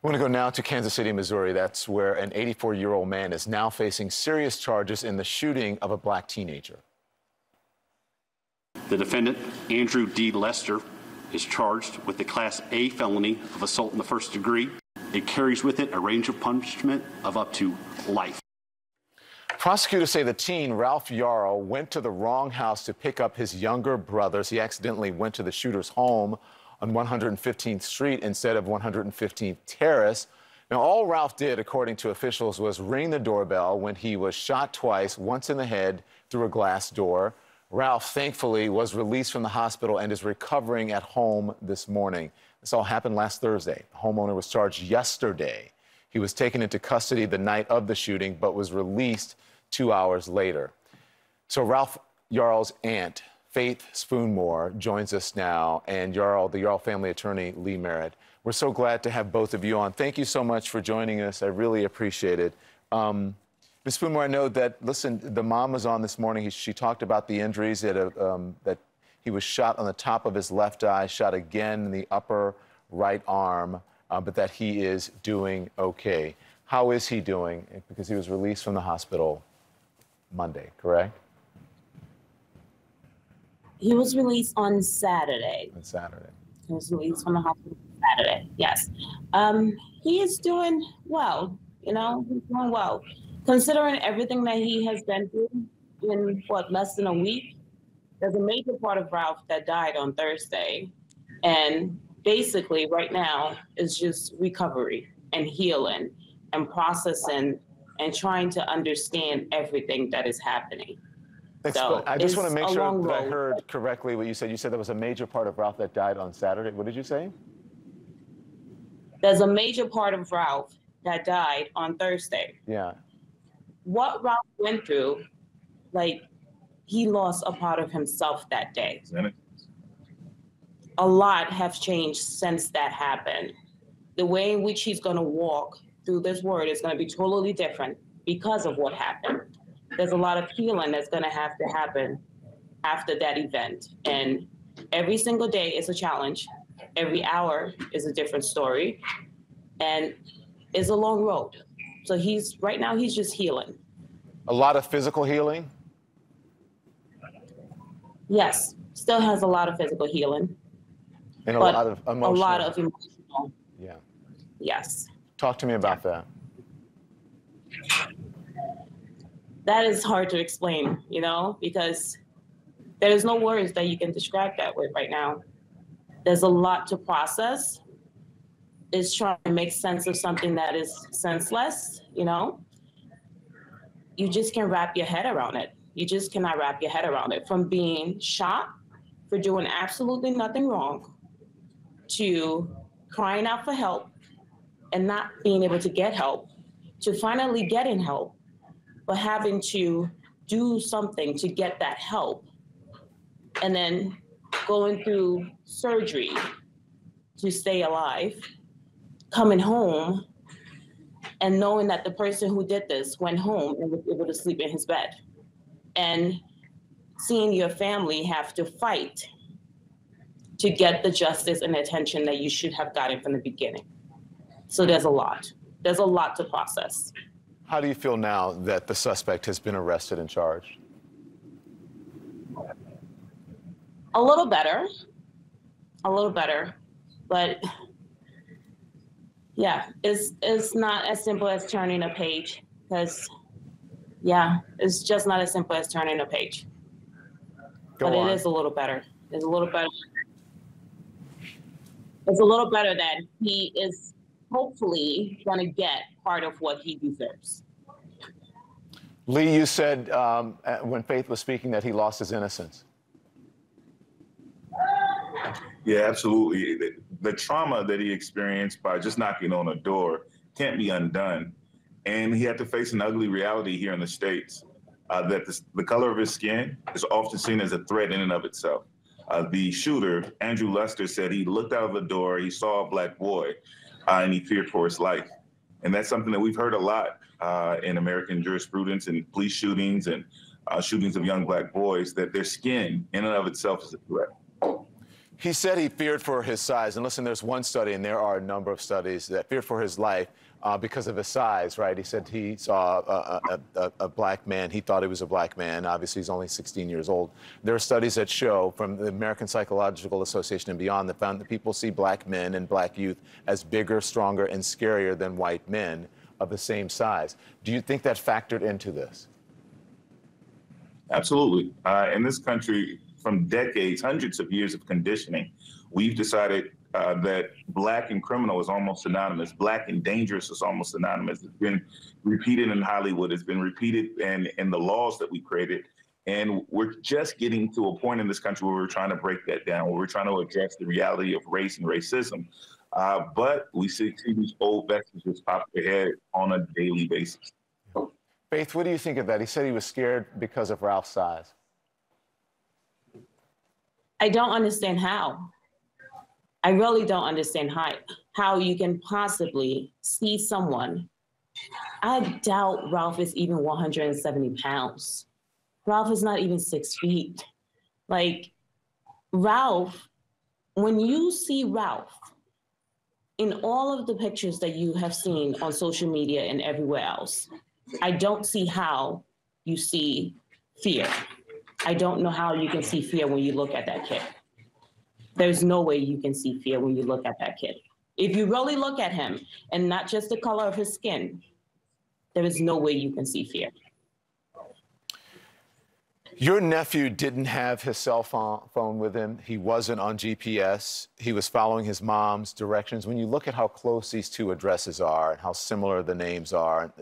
I want to go now to Kansas City, Missouri. That's where an 84-year-old man is now facing serious charges in the shooting of a black teenager. The defendant, Andrew D. Lester, is charged with the Class A felony of assault in the first degree. It carries with it a range of punishment of up to life. Prosecutors say the teen, Ralph Yarl, went to the wrong house to pick up his younger brothers. He accidentally went to the shooter's home on 115th Street instead of 115th Terrace. Now, all Ralph did, according to officials, was ring the doorbell when he was shot twice, once in the head through a glass door. Ralph, thankfully, was released from the hospital and is recovering at home this morning. This all happened last Thursday. The homeowner was charged yesterday. He was taken into custody the night of the shooting, but was released 2 hours later. So Ralph Yarl's aunt, Faith Spoonmore, joins us now, and the Yarl family attorney, Lee Merritt. We're so glad to have both of you on. Thank you so much for joining us. I really appreciate it. Ms. Spoonmore, I know that, listen, the mom was on this morning. She talked about the injuries, that he was shot on the top of his left eye, shot again in the upper right arm, but that he is doing okay. How is he doing? Because he was released from the hospital Monday, correct? He was released on Saturday. On Saturday. He was released from the hospital on Saturday, yes. He is doing well, he's doing well. Considering everything that he has been through in, less than a week, there's a major part of Ralph that died on Thursday. And basically right now is just recovery and healing and processing and trying to understand everything that is happening. So I just want to make sure that I heard correctly what you said. You said there was a major part of Ralph that died on Saturday. What did you say? There's a major part of Ralph that died on Thursday. Yeah. What Ralph went through, he lost a part of himself that day. A lot have changed since that happened. The way in which he's going to walk through this world is going to be totally different because of what happened. There's a lot of healing that's going to happen after that event. And every single day is a challenge. Every hour is a different story. And it's a long road. So right now he's just healing. A lot of physical healing? Yes, still has a lot of physical healing. And a lot of emotional. A lot of emotional. Yeah. Yes. Talk to me about that. That is hard to explain, because there's no words that you can describe that with right now. There's a lot to process. It's trying to make sense of something that is senseless, You just can't wrap your head around it. You just cannot wrap your head around it. From being shot for doing absolutely nothing wrong to crying out for help and not being able to get help, to finally getting help, but having to do something to get that help, and then going through surgery to stay alive, coming home, and knowing that the person who did this went home and was able to sleep in his bed, and seeing your family have to fight to get the justice and attention that you should have gotten from the beginning. So there's a lot. There's a lot to process. How do you feel now that the suspect has been arrested and charged? A little better, but yeah, it's not as simple as turning a page, because it's just not as simple as turning a page. But it is a little better. It's a little better. It's a little better that he is hopefully going to get part of what he deserves. Lee, you said when Faith was speaking that he lost his innocence. Yeah, absolutely. The trauma that he experienced by just knocking on a door can't be undone. And he had to face an ugly reality here in the States, that the color of his skin is often seen as a threat in and of itself. The shooter, Andrew Lester, said he looked out of the door, he saw a black boy, and he feared for his life. And that's something that we've heard a lot in American jurisprudence and police shootings and shootings of young black boys, that their skin in and of itself is a threat. He said he feared for his size. And listen, there's one study, and there are a number of studies that feared for his life because of his size, right? He said he saw a black man. He thought he was a black man. Obviously, he's only 16 years old. There are studies that show from the American Psychological Association and beyond that found that people see black men and black youth as bigger, stronger, and scarier than white men of the same size. Do you think that factored into this? Absolutely. In this country, from decades, hundreds of years of conditioning, we've decided that black and criminal is almost synonymous. Black and dangerous is almost synonymous. It's been repeated in Hollywood. It's been repeated in the laws that we created. And we're just getting to a point in this country where we're trying to break that down, where we're trying to address the reality of race and racism. But we see these old vestiges pop their head on a daily basis. Faith, what do you think of that? He said he was scared because of Ralph's size. I don't understand how. I really don't understand how you can possibly see someone. I doubt Ralph is even 170 pounds. Ralph is not even 6 feet. Like, Ralph, when you see Ralph in all of the pictures that you have seen on social media and everywhere else, I don't see how you see fear. I don't know how you can see fear when you look at that kid. There's no way you can see fear when you look at that kid. If you really look at him and not just the color of his skin, there is no way you can see fear. Your nephew didn't have his cell phone with him. He wasn't on GPS. He was following his mom's directions. When you look at how close these two addresses are and how similar the names are,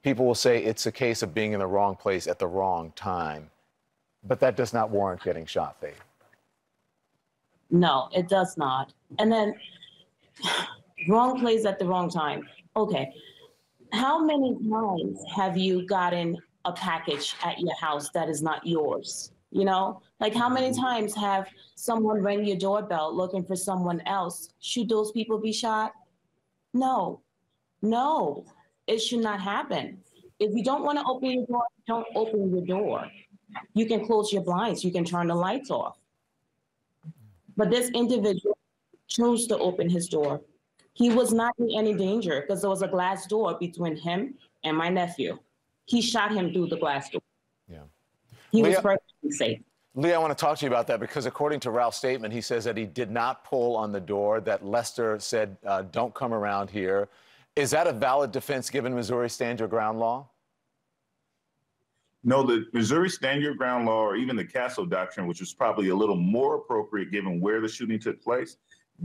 people will say it's a case of being in the wrong place at the wrong time. But that does not warrant getting shot, Faith. No, it does not. And then, wrong place at the wrong time. Okay. How many times have you gotten a package at your house that is not yours? You know, like how many times have someone rang your doorbell looking for someone else? Should those people be shot? No, no, it should not happen. If you don't want to open your door, don't open your door. You can close your blinds. You can turn the lights off. But this individual chose to open his door. He was not in any danger because there was a glass door between him and my nephew. He shot him through the glass door. Yeah. He was perfectly safe. Lee, I want to talk to you about that because according to Ralph's statement, he says that he did not pull on the door, that Lester said, don't come around here. Is that a valid defense given Missouri Stand Your Ground law? No, the Missouri Stand Your Ground law, or even the Castle Doctrine, which is probably a little more appropriate given where the shooting took place,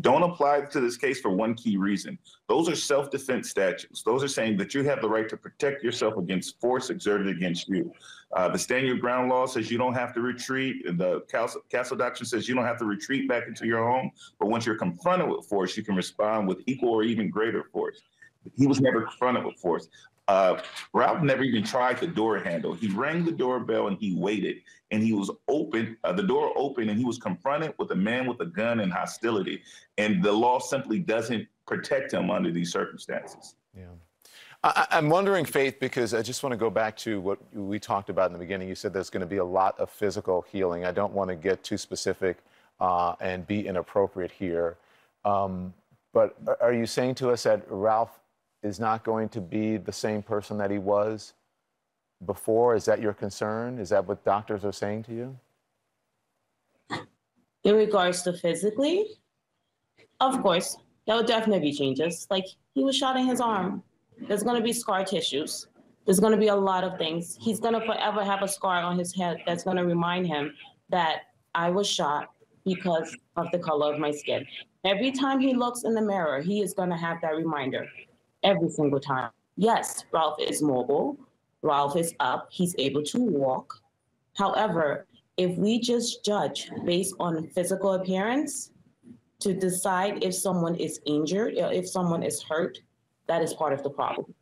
don't apply to this case for one key reason. Those are self-defense statutes. Those are saying that you have the right to protect yourself against force exerted against you. The Stand Your Ground law says you don't have to retreat. And the Castle Doctrine says you don't have to retreat back into your home. But once you're confronted with force, you can respond with equal or even greater force. He was never confronted with force. Ralph never even tried the door handle. He rang the doorbell and he waited, and he was open, the door opened, and he was confronted with a man with a gun and hostility. And the law simply doesn't protect him under these circumstances. Yeah. I'm wondering, Faith, because I just want to go back to what we talked about in the beginning. You said there's going to be a lot of physical healing. I don't want to get too specific and be inappropriate here. But are you saying to us that Ralph is not going to be the same person that he was before? Is that your concern? Is that what doctors are saying to you? In regards to physically, of course, there will definitely be changes. Like, he was shot in his arm. There's going to be scar tissues. There's going to be a lot of things. He's going to forever have a scar on his head that's going to remind him that I was shot because of the color of my skin. Every time he looks in the mirror, he is going to have that reminder. Every single time. Yes, Ralph is mobile. Ralph is up. He's able to walk. However, if we just judge based on physical appearance to decide if someone is injured or if someone is hurt, that is part of the problem.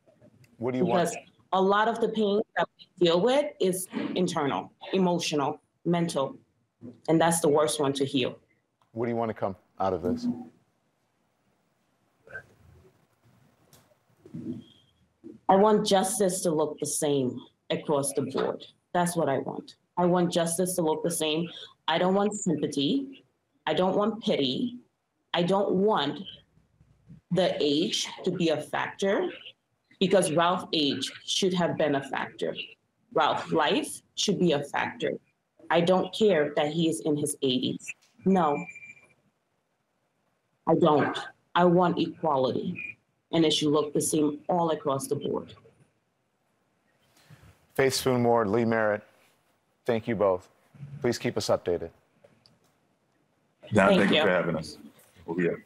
What do you want? Because a lot of the pain that we deal with is internal, emotional, mental, and that's the worst one to heal. What do you want to come out of this? I want justice to look the same across the board. That's what I want. I want justice to look the same. I don't want sympathy. I don't want pity. I don't want the age to be a factor, because Ralph's age should have been a factor. Ralph's life should be a factor. I don't care that he is in his 80s. No, I don't. I want equality, and it should look the same all across the board. Faith Spoon-Ward, Lee Merritt, thank you both. Please keep us updated. Don, Thank thank you you. for having us. We'll be up.